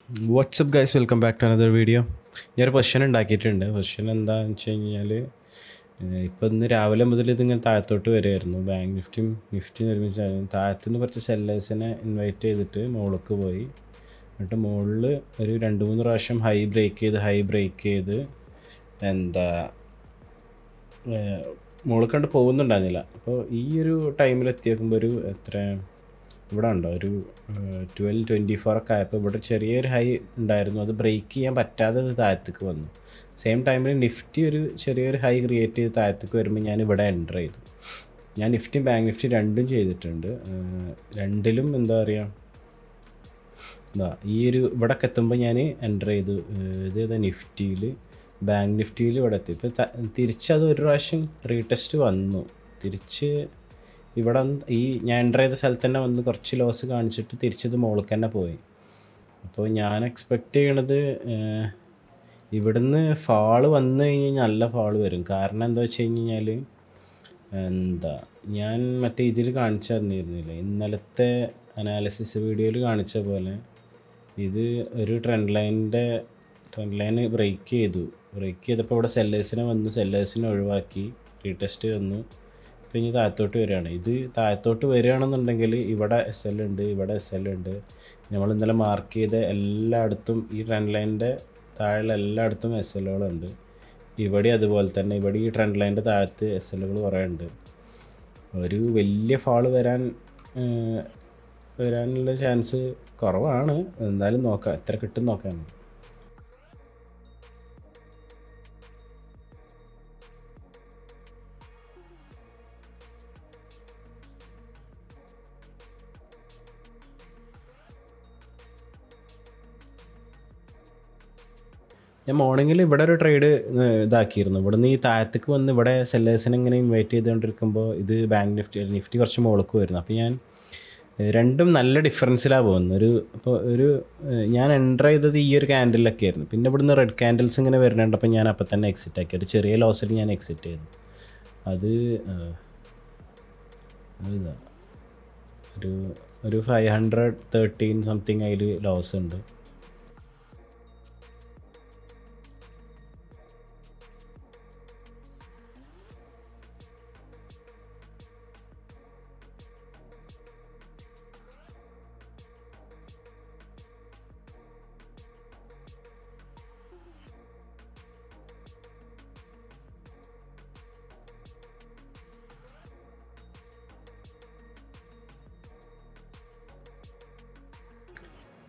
WhatsApp guys, welcome back to another video. ഞാനൊരു question ഉണ്ടാക്കിയിട്ടുണ്ട്. Question എന്താണെന്ന് വെച്ച് കഴിഞ്ഞാൽ, ഇപ്പോൾ ഇന്ന് രാവിലെ മുതൽ ഇതിങ്ങനെ താഴത്തോട്ട് വരുമായിരുന്നു. ബാങ്ക് നിഫ്റ്റിയും ഒരുമിച്ചായിരുന്നു. താഴത്തുനിന്ന് കുറച്ച് സെല്ലേഴ്സിനെ ഇൻവൈറ്റ് ചെയ്തിട്ട് മുകളിലേക്ക് പോയി. എന്നിട്ട് മുകളിൽ ഒരു 2-3 പ്രാവശ്യം ഹൈ ബ്രേക്ക് ചെയ്ത് എന്താ മുകളിൽ കണ്ട് പോകുന്നുണ്ടായിരുന്നില്ല. അപ്പോൾ ഈ ഒരു ടൈമിൽ എത്തിയേക്കുമ്പോൾ ഒരു ഇവിടെ ഉണ്ടോ ഒരു 12-24 ഒക്കെ ആയപ്പോൾ ഇവിടെ ചെറിയൊരു ഹൈ ഉണ്ടായിരുന്നു. അത് ബ്രേക്ക് ചെയ്യാൻ പറ്റാതെ അത് താഴത്തേക്ക് വന്നു. സെയിം ടൈമിൽ നിഫ്റ്റി ഒരു ചെറിയൊരു ഹൈ ക്രിയേറ്റ് ചെയ്ത് താഴത്തേക്ക് വരുമ്പോൾ ഞാൻ ഇവിടെ എൻ്റർ ചെയ്തു. ഞാൻ നിഫ്റ്റിയും ബാങ്ക് നിഫ്റ്റി രണ്ടും ചെയ്തിട്ടുണ്ട്. രണ്ടിലും എന്താ പറയുക, ഈ ഒരു ഇവിടൊക്കെ എത്തുമ്പോൾ ഞാൻ എൻ്റർ ചെയ്തു. ഇത് നിഫ്റ്റിയിൽ, ബാങ്ക് നിഫ്റ്റിയിൽ ഇവിടെ എത്തി. ഇപ്പോൾ തിരിച്ചത് ഒരു പ്രാവശ്യം റീടെസ്റ്റ് വന്നു. തിരിച്ച് ഇവിടെ ഈ ഞാൻ എൻ്റർ ചെയ്ത സ്ഥലത്ത് തന്നെ വന്ന് കുറച്ച് ലോസ് കാണിച്ചിട്ട് തിരിച്ചത് മുകളിലേക്ക് തന്നെ പോയി. അപ്പോൾ ഞാൻ എക്സ്പെക്റ്റ് ചെയ്യണത് ഇവിടുന്ന് ഫാള് വന്നു കഴിഞ്ഞാൽ നല്ല ഫാള് വരും. കാരണം എന്താ വെച്ച് കഴിഞ്ഞാൽ, ഞാൻ മറ്റേ ഇതിൽ കാണിച്ചു തന്നിരുന്നില്ല, ഇന്നലത്തെ അനാലിസിസ് വീഡിയോയിൽ കാണിച്ച പോലെ ഇത് ഒരു ട്രെൻഡ് ലൈൻ ബ്രേക്ക് ചെയ്തപ്പോൾ ഇവിടെ സെല്ലേഴ്സിനെ ഒഴിവാക്കി റീടെസ്റ്റ് വന്നു. അപ്പോൾ ഇനി താഴത്തോട്ട് വരികയാണ്. ഇത് താഴത്തോട്ട് വരികയാണെന്നുണ്ടെങ്കിൽ ഇവിടെ SL ഉണ്ട്. നമ്മൾ ഇന്നലെ മാർക്ക് ചെയ്ത എല്ലായിടത്തും, ഈ ട്രെൻഡ് ലൈനിൻ്റെ താഴെ എല്ലായിടത്തും SLകളുണ്ട്. ഇവിടെ അതുപോലെ തന്നെ, ഇവിടെ ഈ ട്രെൻഡ് ലൈനിൻ്റെ താഴത്ത് SLകൾ കുറേ ഉണ്ട്. ഒരു വലിയ ഫാള് വരാനുള്ള ചാൻസ് കുറവാണ്. എന്തായാലും നോക്കാം, എത്ര കിട്ടും നോക്കാം. ഞാൻ മോർണിംഗിൽ ഇവിടെ ഒരു ട്രേഡ് ഇതാക്കിയിരുന്നു. ഇവിടെ നിന്ന് ഈ താഴത്തേക്ക് വന്ന് ഇവിടെ സെല്ലേഴ്സിനെ ഇങ്ങനെ ഇൻവൈറ്റ് ചെയ്തുകൊണ്ടിരിക്കുമ്പോൾ ഇത് ബാങ്ക് നിഫ്റ്റി കുറച്ച് മുകളിലേക്ക് വരുന്നു. അപ്പോൾ ഞാൻ രണ്ടും നല്ല ഡിഫറൻസിലാണ് പോകുന്നത്. ഞാൻ എൻ്റർ ചെയ്തത് ഈ ഒരു ക്യാൻഡിലൊക്കെ ആയിരുന്നു. പിന്നെ ഇവിടുന്ന് റെഡ് ക്യാൻഡിൽസ് ഇങ്ങനെ വരുന്നുണ്ട്. അപ്പോൾ ഞാൻ അപ്പം തന്നെ എക്സിറ്റ് ആക്കി. ഒരു ചെറിയ ലോസിൽ ഞാൻ എക്സിറ്റ് ചെയ്തു. അത് ഒരു 513 സംതിങ് അതിൽ ലോസ് ഉണ്ട്.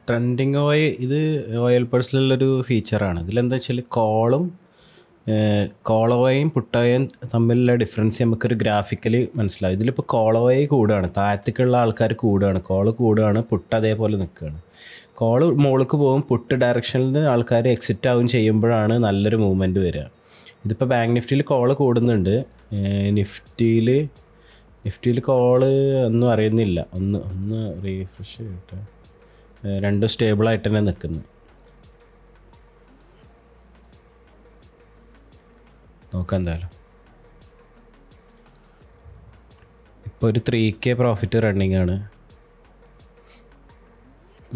ട്രെൻഡിങ് ഇത് ഓയിൽ പേഴ്സിലുള്ളൊരു ഫീച്ചറാണ്. ഇതിലെന്താ വെച്ചാൽ കോളോവയും പുട്ടോയും തമ്മിലുള്ള ഡിഫറൻസ് നമുക്കൊരു ഗ്രാഫിക്കലി മനസ്സിലാവും. ഇതിലിപ്പോൾ കോളോവയെ കൂടുകയാണ്, താഴത്തേക്കുള്ള ആൾക്കാർ കൂടുകയാണ്, കോള് കൂടുകയാണ്, പുട്ട് അതേപോലെ നിൽക്കുകയാണ്. കോള് മുകളിലേക്ക് പോകും, പുട്ട് ഡയറക്ഷനിൽ നിന്ന് ആൾക്കാർ എക്സിറ്റ് ആവും ചെയ്യുമ്പോഴാണ് നല്ലൊരു മൂവ്മെൻറ്റ് വരിക. ഇതിപ്പോൾ ബാങ്ക് നിഫ്റ്റിയിൽ കോള് കൂടുന്നുണ്ട്. നിഫ്റ്റിയിൽ കോള് ഒന്നും അറിയുന്നില്ല. ഒന്ന് റീഫ്രഷ് ചെയ്യട്ടെ. രണ്ടും സ്റ്റേബിളായിട്ട് തന്നെ നിൽക്കുന്നു. നോക്കാം എന്തായാലും. ഇപ്പോൾ ഒരു 3K പ്രോഫിറ്റ് റണ്ണിങ് ആണ്.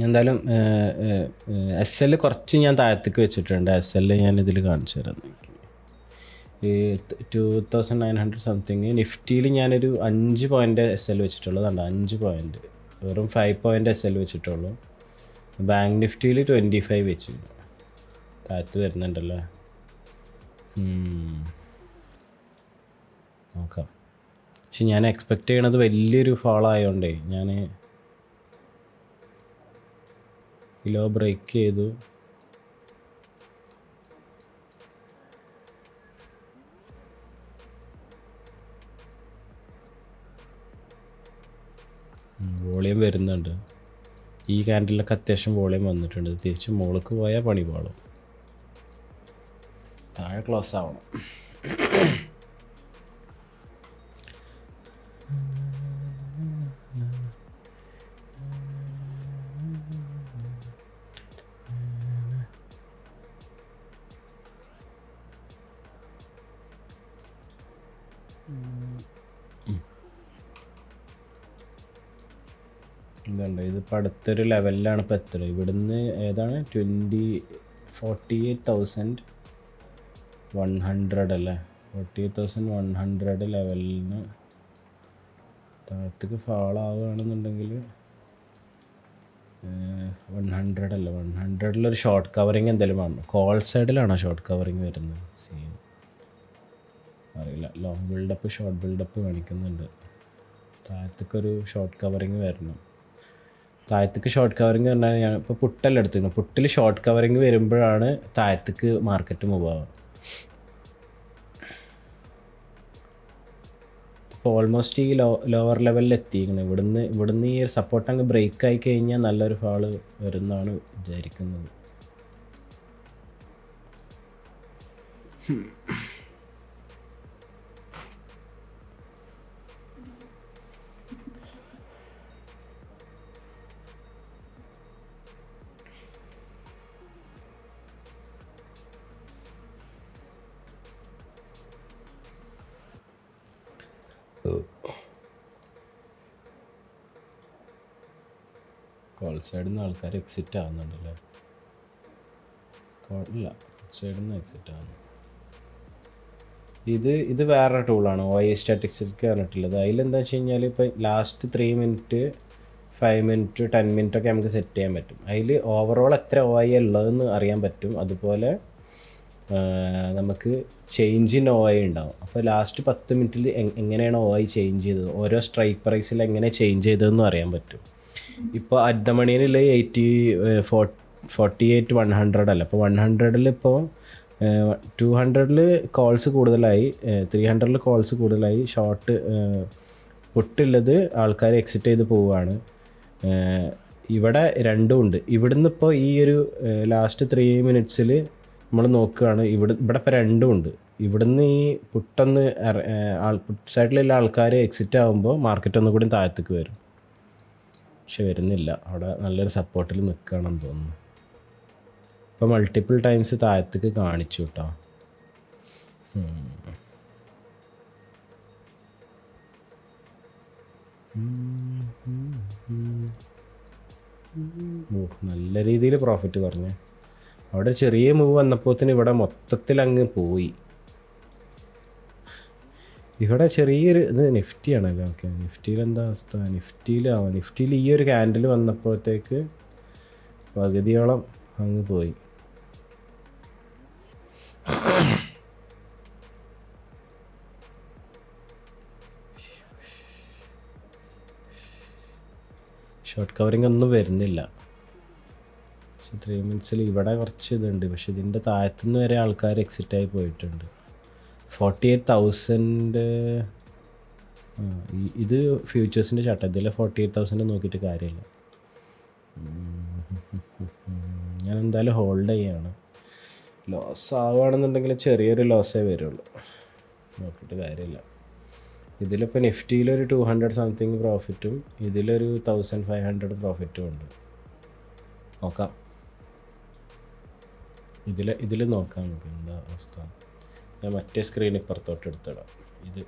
എന്തായാലും SL കുറച്ച് ഞാൻ താഴത്തേക്ക് വെച്ചിട്ടുണ്ട്. SL ഞാൻ ഇതിൽ കാണിച്ചു തരാം. ഈ 2900 സംതിങ്. നിഫ്റ്റിയിൽ ഞാനൊരു 5 പോയിൻ്റ് SL വെച്ചിട്ടുള്ളതാണ്. 5 പോയിൻ്റ്, വെറും 5 പോയിൻ്റ് SL വെച്ചിട്ടുള്ളൂ. ബാങ്ക് നിഫ്റ്റിയിൽ 25 വെച്ചു. താഴത്ത് വരുന്നുണ്ടല്ലോ. നോക്കാം. പക്ഷെ ഞാൻ എക്സ്പെക്റ്റ് ചെയ്യണത് വലിയൊരു ഫാൾ ആയതുകൊണ്ടേ ഞാൻ കിലോ ബ്രേക്ക് ചെയ്തു. വോളിയം വരുന്നുണ്ട്. ഈ ക്യാൻഡിലൊക്കെ അത്യാവശ്യം വോളിയം വന്നിട്ടുണ്ട്. തിരിച്ച് മുകളിലേക്ക് പോയാൽ പണി പാളും. താഴെ ക്ലോസ് ആവണം. ഇതുണ്ട്, ഇതിപ്പോൾ അടുത്തൊരു ലെവലിലാണ് ഇപ്പോൾ എത്തുന്നത്. ഇവിടുന്ന് ഏതാണ് 48,100 അല്ലേ, 48,100 ലെവലിന് താഴത്തേക്ക് ഫാൾ ആവുകയാണെന്നുണ്ടെങ്കിൽ 100 അല്ല, 100-ലൊരു ഷോർട്ട് കവറിങ് എന്തെങ്കിലും വേണം. കോൾ സൈഡിലാണോ ഷോർട്ട് കവറിങ് വരുന്നത്? സെയിം അറിയില്ല. ലോങ് ബിൽഡപ്പ് ഷോർട്ട് ബിൽഡപ്പ് കാണിക്കുന്നുണ്ട്. താഴത്തേക്കൊരു ഷോർട്ട് കവറിങ് വരണം. താഴത്തേക്ക് ഷോർട്ട് കവറിങ് പറഞ്ഞാൽ ഞാൻ ഇപ്പോൾ പുട്ടെല്ലാം എടുത്തിരുന്നു. പുട്ടിൽ ഷോർട്ട് കവറിങ് വരുമ്പോഴാണ് താഴത്തേക്ക് മാർക്കറ്റ് മൂവ് ആവുക. ഇപ്പോൾ ഓൾമോസ്റ്റ് ഈ ലോവർ ലെവലിൽ എത്തിയിരിക്കുന്നത്. ഇവിടുന്ന് ഈ സപ്പോർട്ട് അങ്ങ് ബ്രേക്ക് ആയി കഴിഞ്ഞാൽ നല്ലൊരു ഫാള് വരുമെന്നാണ് വിചാരിക്കുന്നത്. കോൾ സൈഡിൽ നിന്ന് ആൾക്കാർ എക്സിറ്റ് ആവുന്നുണ്ടല്ലേ? ഇല്ല, സൈഡിൽ നിന്ന് എക്സിറ്റ് ആവുന്നു. ഇത് വേറെ ടൂളാണ്, OI സ്റ്റാറ്റിസ്റ്റിക്സ് പറഞ്ഞിട്ടുള്ളത്. അതിലെന്താ വെച്ച് കഴിഞ്ഞാൽ ഇപ്പോൾ ലാസ്റ്റ് 3 മിനിറ്റ് 5 മിനിറ്റ് 10 മിനിറ്റ് ഒക്കെ നമുക്ക് സെറ്റ് ചെയ്യാൻ പറ്റും. അതിൽ ഓവറോൾ എത്ര OI ഉള്ളതെന്ന് അറിയാൻ പറ്റും. അതുപോലെ നമുക്ക് ചേഞ്ച് ഇൻ OI ഉണ്ടാവും. അപ്പോൾ ലാസ്റ്റ് 10 മിനിറ്റിൽ എങ്ങനെയാണ് OI ചേഞ്ച് ചെയ്തത്, ഓരോ സ്ട്രൈക്ക് പ്രൈസിൽ എങ്ങനെ ചേഞ്ച് ചെയ്തതെന്നും അറിയാൻ പറ്റും. ഇപ്പോൾ അറ്റ് ദ മണിയിൽ 48,100 അല്ല, അപ്പോൾ 100-ൽ ഇപ്പോൾ 200-ൽ കോൾസ് കൂടുതലായി, 300-ൽ കോൾസ് കൂടുതലായി. ഷോർട്ട് പുട്ടുള്ളത് ആൾക്കാർ എക്സിറ്റ് ചെയ്ത് പോവുകയാണ്. ഇവിടെ രണ്ടും ഉണ്ട്. ഇവിടുന്ന് ഇപ്പോൾ ഈ ഒരു ലാസ്റ്റ് 3 മിനിറ്റ്സിൽ നമ്മൾ നോക്കുകയാണ്, ഇവിടെ ഇപ്പോൾ രണ്ടും ഉണ്ട്. ഇവിടുന്ന് ഈ പുട്ടൊന്ന് പുട്ട് സൈഡിലുള്ള ആൾക്കാർ എക്സിറ്റ് ആകുമ്പോൾ മാർക്കറ്റ് ഒന്നുകൂടി താഴത്തേക്ക് വരും. പക്ഷെ വരുന്നില്ല, അവിടെ നല്ലൊരു സപ്പോർട്ടിൽ നിൽക്കുകയാണെന്ന് തോന്നുന്നു. ഇപ്പോൾ മൾട്ടിപ്പിൾ ടൈംസ് താഴത്തേക്ക് കാണിച്ചു കേട്ടോ. നല്ല രീതിയിൽ പ്രോഫിറ്റ് കുറഞ്ഞു. അവിടെ ചെറിയ മൂവ് വന്നപ്പോഴത്തേന് ഇവിടെ മൊത്തത്തിൽ അങ്ങ് പോയി. ഇവിടെ ചെറിയൊരു ഇത് നിഫ്റ്റിയാണല്ലോ. ഓക്കെ, നിഫ്റ്റിയിൽ എന്താ അവസ്ഥ? നിഫ്റ്റിയിൽ ഈ ഒരു ക്യാൻഡിൽ വന്നപ്പോഴത്തേക്ക് പകുതിയോളം അങ്ങ് പോയി. ഷോർട്ട് കവറിങ് ഒന്നും വരുന്നില്ല. പക്ഷെ 3 മിനിറ്റ്സിൽ ഇവിടെ കുറച്ച് ഇതുണ്ട്. പക്ഷെ ഇതിൻ്റെ താഴത്തുനിന്ന് വരെ ആൾക്കാർ എക്സിറ്റായി പോയിട്ടുണ്ട്. 48,000 ഇത് ഫ്യൂച്ചേഴ്സിൻ്റെ ചാട്ടം. ഇതിൽ 48,000 നോക്കിയിട്ട് കാര്യമില്ല. ഞാൻ എന്തായാലും ഹോൾഡ് ചെയ്യാണ്. ലോസ് ആവുകയാണെന്നുണ്ടെങ്കിൽ ചെറിയൊരു ലോസേ വരുള്ളൂ, നോക്കിയിട്ട് കാര്യമില്ല. ഇതിലിപ്പോൾ നിഫ്റ്റിയിലൊരു 200 സംതിങ് പ്രോഫിറ്റും ഇതിലൊരു 1,500 പ്രോഫിറ്റും ഉണ്ട്. നോക്കാം, ഇതിൽ നോക്കാം നമുക്ക് എന്താ അവസ്ഥ. ഞാൻ മറ്റേ സ്ക്രീൻ ഇപ്പുറത്തോട്ട് എടുത്തിടാം. ഇത്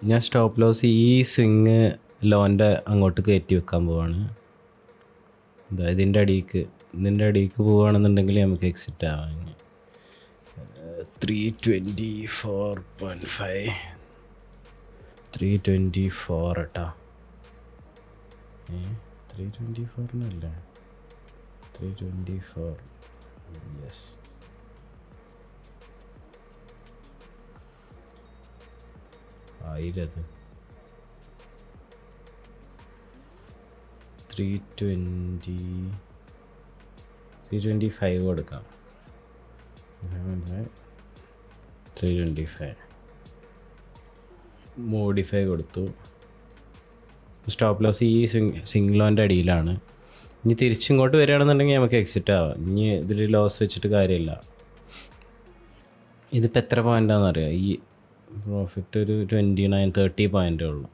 ഞാൻ സ്റ്റോപ്പ് ലോസ് ഈ സ്വിങ് ലോൻ്റെ അങ്ങോട്ട് കയറ്റി വെക്കാൻ പോവാണ്. എന്താ ഇതിൻ്റെ അടിയിലേക്ക് പോവുകയാണെന്നുണ്ടെങ്കിൽ നമുക്ക് എക്സിറ്റ് ആവാം. 324.5 324 കേട്ടോ. 324 324 യെസ്. ആയിരത് 325 കൊടുക്കാം. 325 മോഡിഫൈ കൊടുത്തു. സ്റ്റോപ്പ് ലോസ് ഈ സിംഗ്ലോൻ്റെ അടിയിലാണ്. ഇനി തിരിച്ചിങ്ങോട്ട് വരികയാണെന്നുണ്ടെങ്കിൽ നമുക്ക് എക്സിറ്റ് ആവാം. ഇനി ഇതിൽ ലോസ് വെച്ചിട്ട് കാര്യമില്ല. ഇതിപ്പോൾ എത്ര പോയിൻ്റാണെന്നറിയാം? ഈ പ്രോഫിറ്റ് ഒരു 29-30 പോയിൻ്റേ ഉള്ളൂ.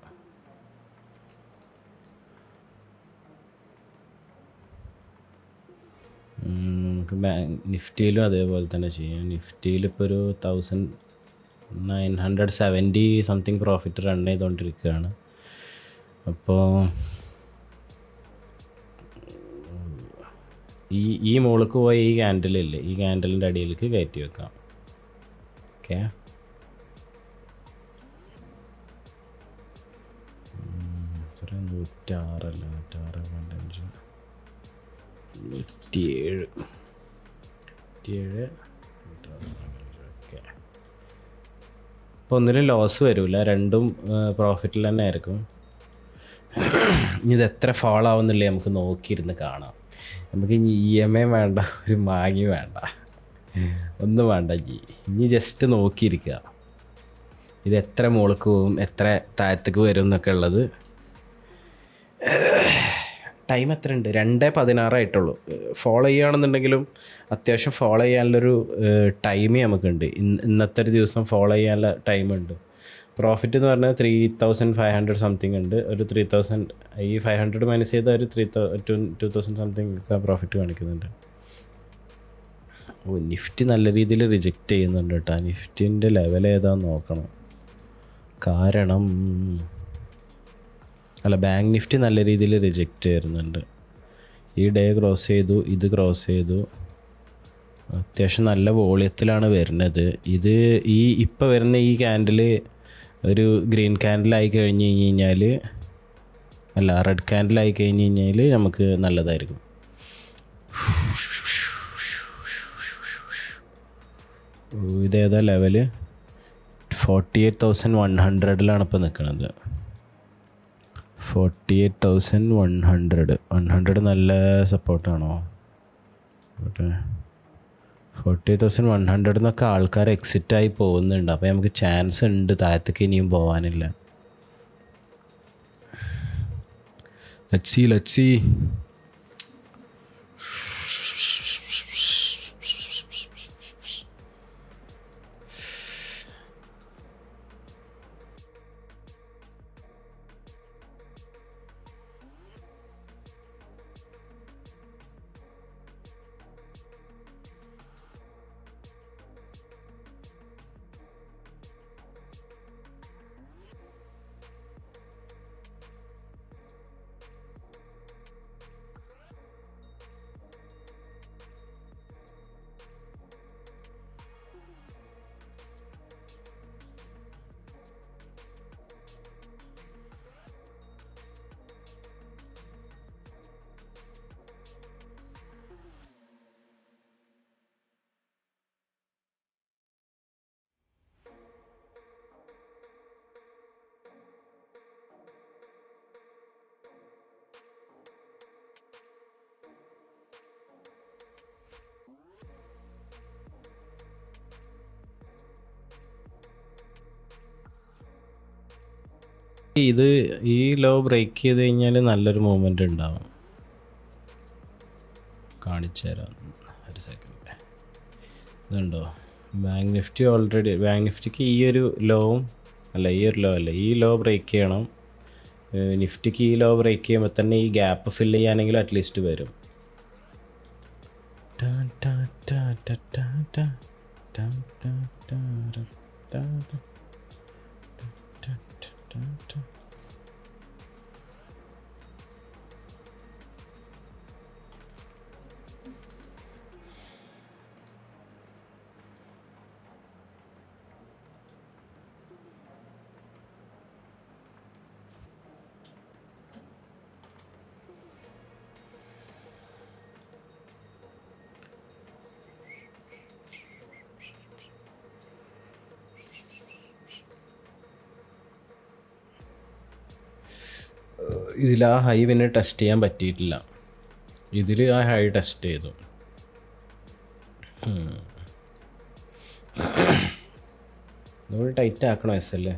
നമുക്ക് നിഫ്റ്റിയിലും അതേപോലെ തന്നെ ചെയ്യാം. നിഫ്റ്റിയിലിപ്പോൾ ഒരു 1970 സംതിങ് പ്രോഫിറ്റ് റൺ ചെയ്തുകൊണ്ടിരിക്കുകയാണ്. അപ്പോൾ ഈ മുകളിലേക്ക് പോയ ഈ ക്യാൻഡലില്ലേ, ഈ ക്യാൻഡലിൻ്റെ അടിയിലേക്ക് കയറ്റി വെക്കാം. ഓക്കെ, എത്ര 106 അല്ല 106.5 107 ഓക്കെ. അപ്പോൾ ഒന്നിലും ലോസ് വരില്ല, രണ്ടും പ്രോഫിറ്റിൽ തന്നെ ആയിരിക്കും. ഇനി ഇത് എത്ര ഫോൾ ആവുന്നില്ലേ നമുക്ക് നോക്കിയിരുന്ന് കാണാം. നമുക്ക് ഇനി EMI വേണ്ട, ഒരു മാങ്ങി വേണ്ട, ഒന്നും വേണ്ട. ഇനി ജസ്റ്റ് നോക്കിയിരിക്കുക ഇത് എത്ര മുകളിലേക്ക് പോകും, എത്ര താഴത്തേക്ക് വരും എന്നൊക്കെ ഉള്ളത്. ടൈം എത്ര ഉണ്ട്? 2:16 ആയിട്ടുള്ളൂ. ഫോളോ ചെയ്യുകയാണെന്നുണ്ടെങ്കിലും അത്യാവശ്യം ഫോളോ ചെയ്യാനുള്ളൊരു ടൈം നമുക്കുണ്ട്. ഇന്നത്തെ ഒരു ദിവസം ഫോളോ ചെയ്യാനുള്ള ടൈമുണ്ട്. പ്രോഫിറ്റ് എന്ന് പറഞ്ഞാൽ 3500 സംതിങ് ഉണ്ട്. ഒരു 3000 ഈ 500 മൈനസ് ചെയ്ത ഒരു 2000 സംതിങ് ഒക്കെ പ്രോഫിറ്റ് കാണിക്കുന്നുണ്ട്. നിഫ്റ്റി നല്ല രീതിയിൽ റിജക്റ്റ് ചെയ്യുന്നുണ്ട് കേട്ടോ. നിഫ്റ്റിൻ്റെ ലെവൽ ഏതാന്ന് നോക്കണം. കാരണം ബാങ്ക് നിഫ്റ്റി നല്ല രീതിയിൽ റിജക്റ്റ് ചെയ്യുന്നുണ്ട്. ഈ ഡേ ക്രോസ് ചെയ്തു, ഇത് ക്രോസ് ചെയ്തു. അത്യാവശ്യം നല്ല വോളിയത്തിലാണ് വരുന്നത്. ഇത് ഇപ്പോൾ വരുന്ന ഈ ക്യാൻഡിൽ ഒരു ഗ്രീൻ ക്യാൻഡിലായി കഴിഞ്ഞ് കഴിഞ്ഞാൽ, റെഡ് ക്യാൻഡിലായി കഴിഞ്ഞ് കഴിഞ്ഞാൽ നമുക്ക് നല്ലതായിരിക്കും. ഇതേതാ ലെവല്? 48,100 ഇപ്പോൾ നിൽക്കുന്നത്. 48,100 നല്ല സപ്പോർട്ടാണോ? 48,100 എന്നൊക്കെ ആൾക്കാർ എക്സിറ്റായി പോകുന്നുണ്ട്. അപ്പോൾ നമുക്ക് ചാൻസ് ഉണ്ട്, താഴത്തേക്ക് ഇനിയും പോകാനില്ല. Let's see. ഈ ലോ ബ്രേക്ക് ചെയ്ത് കഴിഞ്ഞാൽ നല്ലൊരു മൂവ്മെൻ്റ് ഉണ്ടാവും. കാണിച്ചു തരാം ഒരു സെക്കൻഡ്. ഇതുണ്ടോ ബാങ്ക് നിഫ്റ്റിക്ക് ഈ ഒരു ലോവും ഈ ലോ ബ്രേക്ക് ചെയ്യണം. നിഫ്റ്റിക്ക് ഈ ലോ ബ്രേക്ക് ചെയ്യുമ്പോൾ തന്നെ ഈ ഗ്യാപ്പ് ഫില്ല് ചെയ്യാനെങ്കിലും അറ്റ്ലീസ്റ്റ് വരും. ഇതിൽ ആ ഹൈ പിന്നെ ടെസ്റ്റ് ചെയ്യാൻ പറ്റിയിട്ടില്ല. ഇതിൽ ആ ഹൈ ടെസ്റ്റ് ചെയ്തു. നമ്മൾ ടൈറ്റ് ആക്കണോ എസ് അല്ലേ?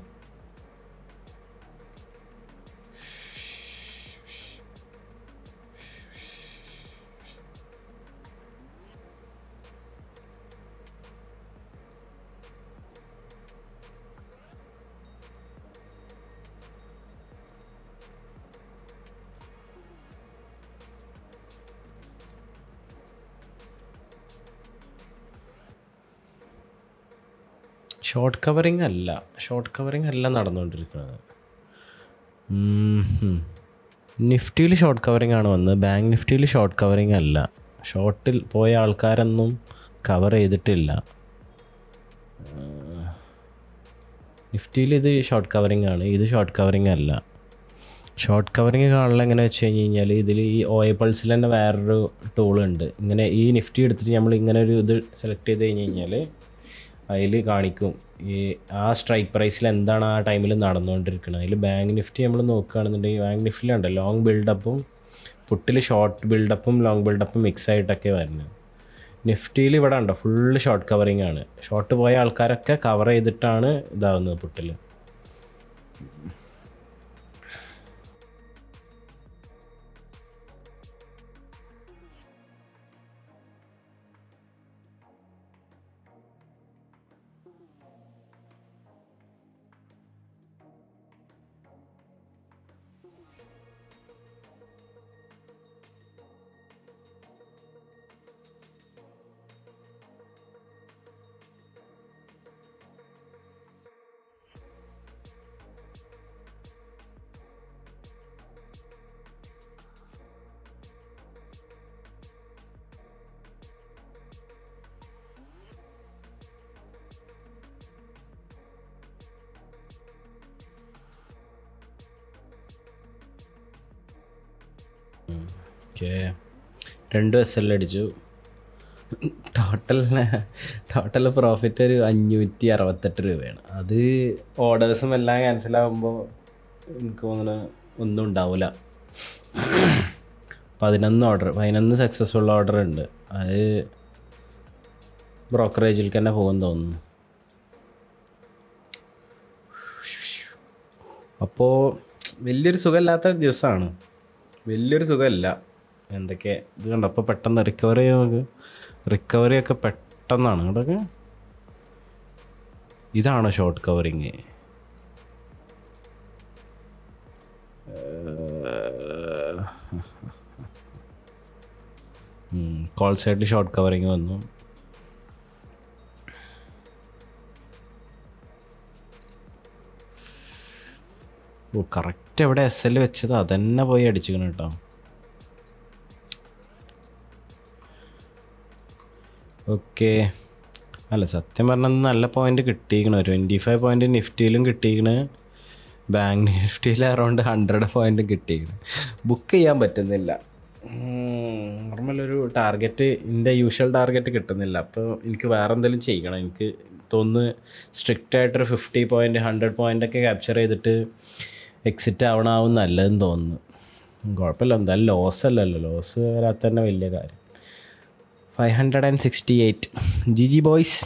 ഷോർട്ട് കവറിങ് അല്ല നടന്നുകൊണ്ടിരിക്കുന്നത്. നിഫ്റ്റിയിൽ ഷോർട്ട് കവറിങ് ആണ് വന്നത്. ബാങ്ക് നിഫ്റ്റിയിൽ ഷോർട്ട് കവറിങ് അല്ല. ഷോർട്ടിൽ പോയ ആൾക്കാരൊന്നും കവർ ചെയ്തിട്ടില്ല. നിഫ്റ്റിയിൽ ഇത് ഷോർട്ട് കവറിങ് ആണ്, ഇത് ഷോർട്ട് കവറിങ് അല്ല. ഷോർട്ട് കവറിങ് കാണുന്നത് എങ്ങനെ വെച്ച് കഴിഞ്ഞാൽ ഇതിൽ ഈ OI പൾസിൽ തന്നെ വേറൊരു ടൂളുണ്ട്. ഇങ്ങനെ ഈ നിഫ്റ്റി എടുത്തിട്ട് നമ്മൾ ഇങ്ങനെ ഒരു ഇത് സെലക്ട് ചെയ്ത് കഴിഞ്ഞാൽ അതിൽ കാണിക്കും ഈ ആ സ്ട്രൈക്ക് പ്രൈസിൽ എന്താണ് ആ ടൈമിൽ നടന്നുകൊണ്ടിരിക്കുന്നത്. അതിൽ ബാങ്ക് നിഫ്റ്റി നമ്മൾ നോക്കുകയാണെന്നുണ്ടെങ്കിൽ ബാങ്ക് നിഫ്റ്റിയിലുണ്ട് ലോങ് ബിൽഡപ്പും പുട്ടിൽ ഷോർട്ട് ബിൽഡപ്പും ലോങ് ബിൽഡപ്പും മിക്സ് ആയിട്ടൊക്കെ വരുന്നത്. നിഫ്റ്റിയിൽ ഇവിടെ ഉണ്ടോ ഫുള്ള് ഷോർട്ട് കവറിങ് ആണ്. ഷോർട്ട് പോയ ആൾക്കാരൊക്കെ കവർ ചെയ്തിട്ടാണ് ഇതാവുന്നത് പുട്ടിൽ. ഓക്കെ, 2 SL അടിച്ചു. ടോട്ടൽ പ്രോഫിറ്റ് ഒരു 568 രൂപയാണ്. അത് ഓർഡേഴ്സും എല്ലാം ക്യാൻസലാകുമ്പോൾ എനിക്ക് തോന്നുന്നു ഒന്നും ഉണ്ടാവില്ല. 11 സക്സസ്ഫുൾ ഓർഡർ ഉണ്ട്. അത് ബ്രോക്കറേജിലേക്ക് തന്നെ പോകുമെന്ന് തോന്നുന്നു. അപ്പോൾ വലിയൊരു സുഖമില്ലാത്ത ദിവസമാണ്. വലിയൊരു സുഖമില്ല. എന്തൊക്കെ ഇത് കണ്ടപ്പോൾ പെട്ടെന്ന് റിക്കവറി ഒക്കെ പെട്ടെന്നാണ് കേട്ടൊക്കെ. ഇതാണോ ഷോർട്ട് കവറിങ്? കോൾ സൈഡിൽ ഷോർട്ട് കവറിങ് വന്നു. കറക്റ്റ് എവിടെ SL വെച്ചത് അതന്നെ പോയി അടിച്ചിക്കണം കേട്ടോ. ഓക്കെ, അല്ല സത്യം പറഞ്ഞാൽ നല്ല പോയിൻ്റ് കിട്ടിയിരിക്കണം. 25 പോയിൻ്റ് നിഫ്റ്റിയിലും കിട്ടിയിരിക്കണ്, ബാങ്ക് നിഫ്റ്റിയിൽ അറൗണ്ട് 100 പോയിൻ്റും കിട്ടിയിരിക്കണം. ബുക്ക് ചെയ്യാൻ പറ്റുന്നില്ല. നോർമലൊരു ടാർഗറ്റ്, എൻ്റെ യൂഷ്വൽ ടാർഗറ്റ് കിട്ടുന്നില്ല. അപ്പോൾ എനിക്ക് വേറെ എന്തെങ്കിലും ചെയ്യണം. എനിക്ക് തോന്നുന്നു സ്ട്രിക്റ്റ് ആയിട്ടൊരു 50 പോയിൻ്റ് 100 പോയിൻ്റൊക്കെ ക്യാപ്ചർ ചെയ്തിട്ട് എക്സിറ്റ് ആവണമാവും നല്ലതെന്ന് തോന്നുന്നു. കുഴപ്പമില്ല, എന്തായാലും ലോസ് അല്ലല്ലോ. ലോസ് വരാത്ത തന്നെ വലിയ കാര്യം. 568 GG ബോയ്സ്.